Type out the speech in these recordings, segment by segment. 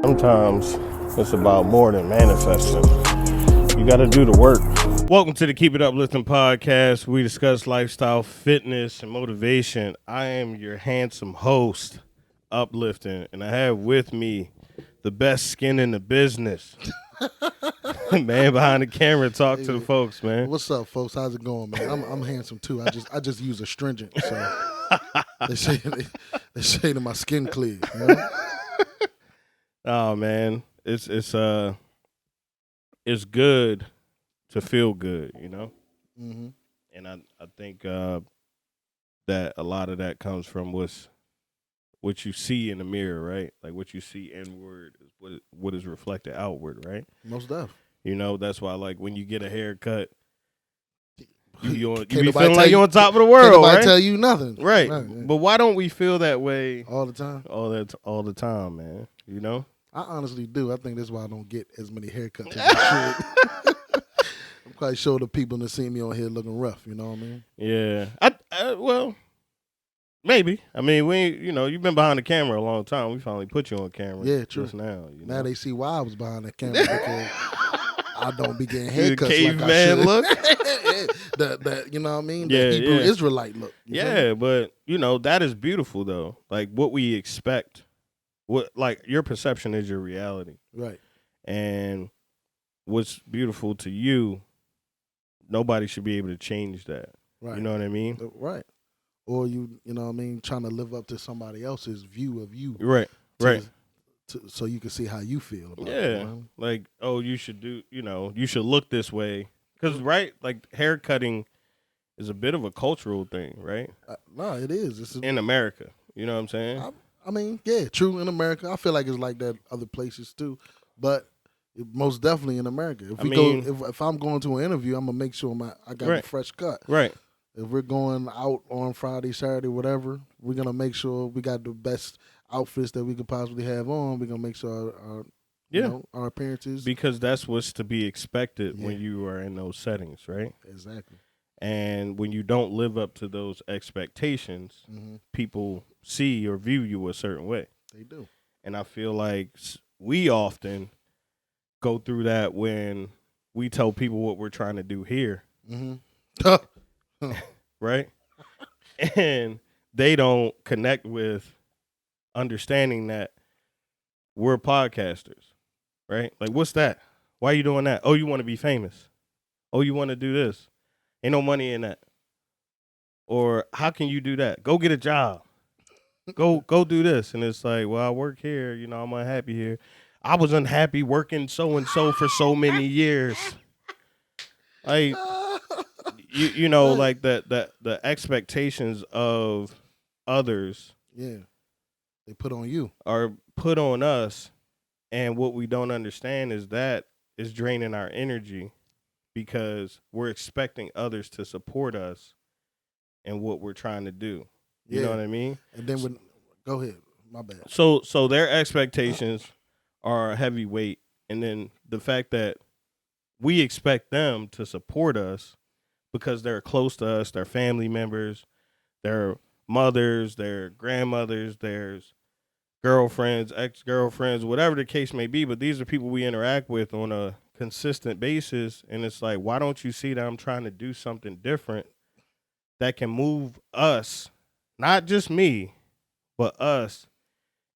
Sometimes it's about more than manifesting. You got to do the work. Welcome to the Keep It Uplifting podcast. We discuss lifestyle, fitness, and motivation. I am your handsome host, Uplifting, and I have with me the best skin in the business. Man behind the camera, talk to the folks, man. What's up, folks? How's it going, man? I'm handsome too. I just use astringent, so they say that my skin clear. You know? Oh man, it's good to feel good, you know. Mm-hmm. And I think that a lot of that comes from what you see in the mirror, right? Like what you see inward is what is reflected outward, right? Most definitely. You know, that's why like when you get a haircut, you be Nobody feeling like you're on top of the Can't world, nobody right? tell you nothing, Right. Yeah. But why don't we feel that way All the time? all the time, man? You know? I honestly do. I think that's why I don't get as many haircuts as I should. I'm quite sure the people that see me on here looking rough. You know what I mean? Yeah. Well, maybe. I mean, you've been behind the camera a long time. We finally put you on camera. Yeah, true. Just now. You know? Now they see why I was behind the camera because I don't be getting haircuts like I caveman should. look. the you know what I mean? Yeah, The Hebrew yeah. Israelite look. You feel me? Yeah, but that is beautiful though. Like what we expect. Like your perception is your reality. Right. And what's beautiful to you, nobody should be able to change that. Right. You know what I mean? Right. Or you know what I mean, trying to live up to somebody else's view of you. Right. Right. So you can see how you feel about it. Yeah. You know? Like, oh, you should you should look this way. Because, right, like hair cutting is a bit of a cultural thing, right? No, it is. In America. You know what I'm saying? I mean, yeah, true in America. I feel like it's like that other places too. But most definitely in America. If I'm going to an interview, I'm going to make sure I got a fresh cut. Right. If we're going out on Friday, Saturday, whatever, we're going to make sure we got the best outfits that we could possibly have on. We're going to make sure our appearances. Because that's what's to be expected when you are in those settings, right? Exactly. And when you don't live up to those expectations, people see or view you a certain way. They do. And I feel like we often go through that when we tell people what we're trying to do here. Right? And they don't connect with understanding that we're podcasters, right? Like, what's that? Why are you doing that? Oh, you want to be famous. Oh, you want to do this. Ain't no money in that. Or how can you do that? Go get a job. Go do this. And it's like, well, I work here. I'm unhappy here. I was unhappy working so-and-so for so many years. Like, like the expectations of others. Yeah. They put on you. Are put on us. And what we don't understand is that is draining our energy because we're expecting others to support us in what we're trying to do. You know what I mean? And then go ahead. My bad. So their expectations are a heavy weight. And then the fact that we expect them to support us because they're close to us, they're family members, their mothers, their grandmothers, their girlfriends, ex-girlfriends, whatever the case may be. But these are people we interact with on a consistent basis. And it's like, why don't you see that I'm trying to do something different that can move us, not just me, but us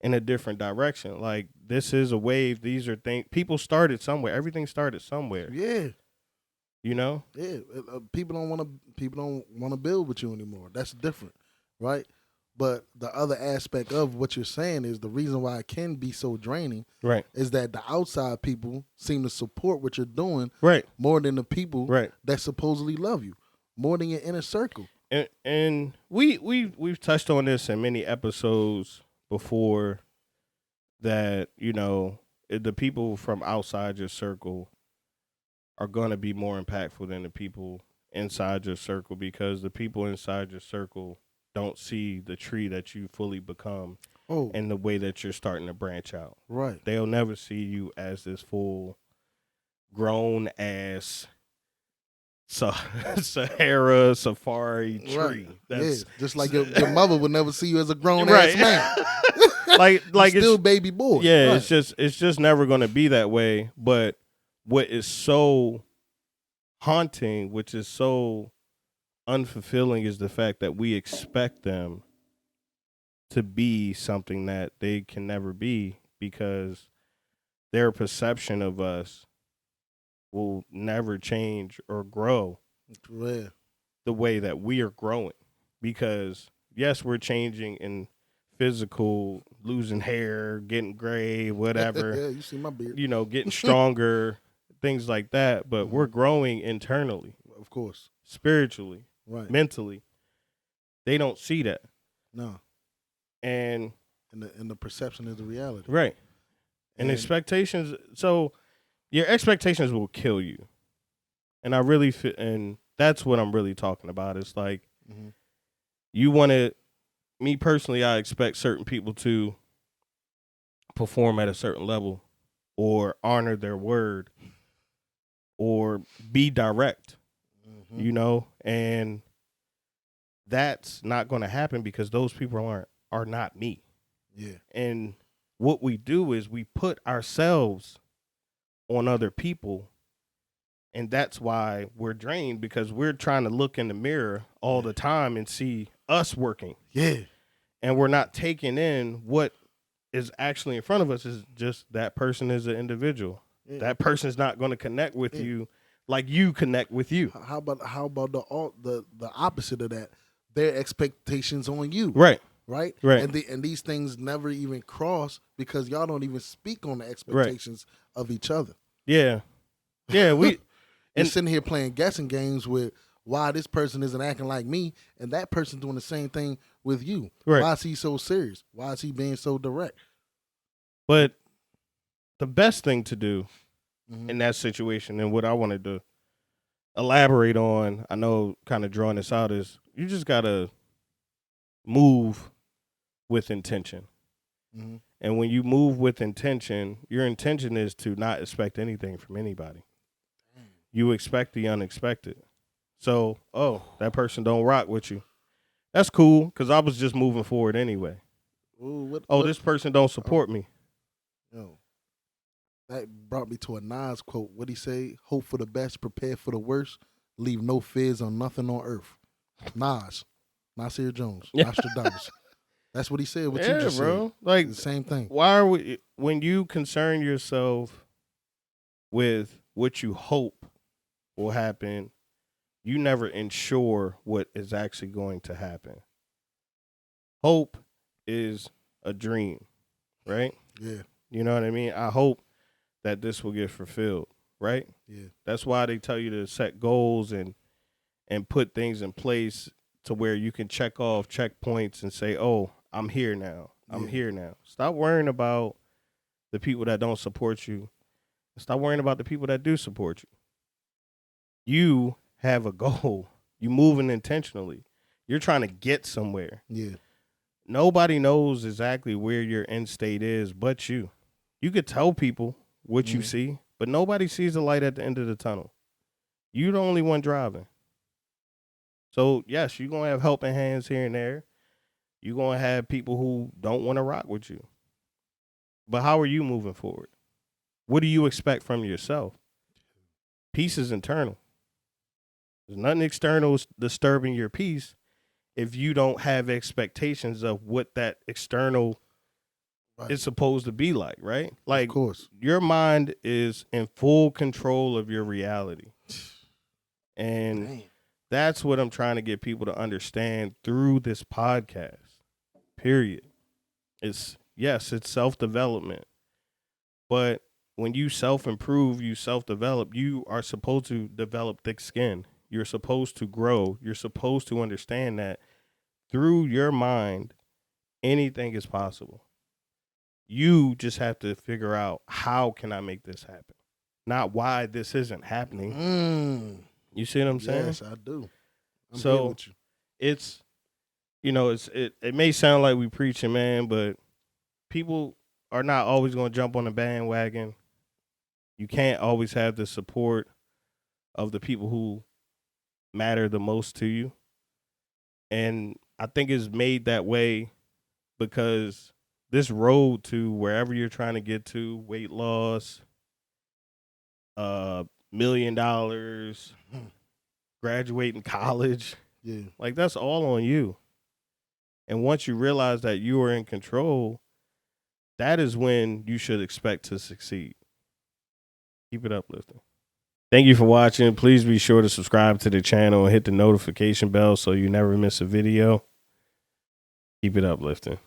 in a different direction? Like, this is a wave. These are things. People started somewhere. Everything started somewhere. Yeah. You know? Yeah. People don't want to build with you anymore. That's different, right? But the other aspect of what you're saying is the reason why it can be so draining, right, is that the outside people seem to support what you're doing, right, more than the people right that supposedly love you, more than your inner circle. And we've touched on this in many episodes before, that the people from outside your circle are going to be more impactful than the people inside your circle, because the people inside your circle don't see the tree that you fully become and the way that you're starting to branch out. Right. They'll never see you as this full grown ass Sahara safari tree. Right. That's just like your mother would never see you as a grown ass man. like still baby boy. Yeah, right. it's just never going to be that way. But what is so haunting, which is so unfulfilling, is the fact that we expect them to be something that they can never be, because their perception of us will never change or grow the way that we are growing. Because yes, we're changing in physical, losing hair, getting gray, whatever. Yeah, you see my beard. Getting stronger, things like that. But we're growing internally, of course, spiritually, right, mentally. They don't see that. No. And the perception is the reality. Right. And expectations. So your expectations will kill you. And I really and that's what I'm really talking about. It's like, you want to, me personally, I expect certain people to perform at a certain level or honor their word or be direct, and that's not going to happen because those people are not me. Yeah. And what we do is we put ourselves on other people, and that's why we're drained, because we're trying to look in the mirror all the time and see us working. Yeah. And we're not taking in what is actually in front of us is just that person is an individual. Yeah. That person's not going to connect with you like you connect with you. How about the opposite of that? Their expectations on you. Right. Right? And these things never even cross because y'all don't even speak on the expectations of each other. Yeah. Yeah, You're sitting here playing guessing games with why this person isn't acting like me, and that person doing the same thing with you. Right. Why is he so serious? Why is he being so direct? But the best thing to do in that situation, and what I wanted to elaborate on, I know kind of drawing this out, is you just got to move with intention. And when you move with intention, your intention is to not expect anything from anybody. You expect the unexpected. So, that person don't rock with you. That's cool, because I was just moving forward anyway. Ooh, this person don't support me. That brought me to a Nas quote. What'd he say? Hope for the best, prepare for the worst, leave no fears on nothing on earth. Nas. Nasir Jones. Nostradamus. That's what he said. What you just said. Like the same thing. Why are we, when you concern yourself with what you hope will happen, you never ensure what is actually going to happen. Hope is a dream, right? Yeah. You know what I mean? I hope that this will get fulfilled, right? Yeah. That's why they tell you to set goals and put things in place to where you can check off checkpoints and say, oh, I'm here now. I'm here now. Stop worrying about the people that don't support you. Stop worrying about the people that do support you. You have a goal. You moving intentionally. You're trying to get somewhere. Yeah. Nobody knows exactly where your end state is but you. You could tell people what you see, but nobody sees the light at the end of the tunnel. You're the only one driving. So, yes, you're going to have helping hands here and there. You're going to have people who don't want to rock with you. But how are you moving forward? What do you expect from yourself? Peace is internal. There's nothing external disturbing your peace if you don't have expectations of what that external is supposed to be like, right? Like, of course. Your mind is in full control of your reality. And that's what I'm trying to get people to understand through this podcast, period. It's self-development. But when you self-improve, you self-develop, you are supposed to develop thick skin. You're supposed to grow. You're supposed to understand that through your mind, anything is possible. You just have to figure out, how can I make this happen? Not why this isn't happening. You see what I'm saying? Yes, I do. I'm so here with you. It's, it may sound like we preaching, man, but people are not always going to jump on the bandwagon. You can't always have the support of the people who matter the most to you. And I think it's made that way because this road to wherever you're trying to get to, weight loss, $1 million, graduating college, Yeah. like that's all on you. And once you realize that you are in control, that is when you should expect to succeed. Keep it uplifting. Thank you for watching. Please be sure to subscribe to the channel and hit the notification bell so you never miss a video. Keep it uplifting.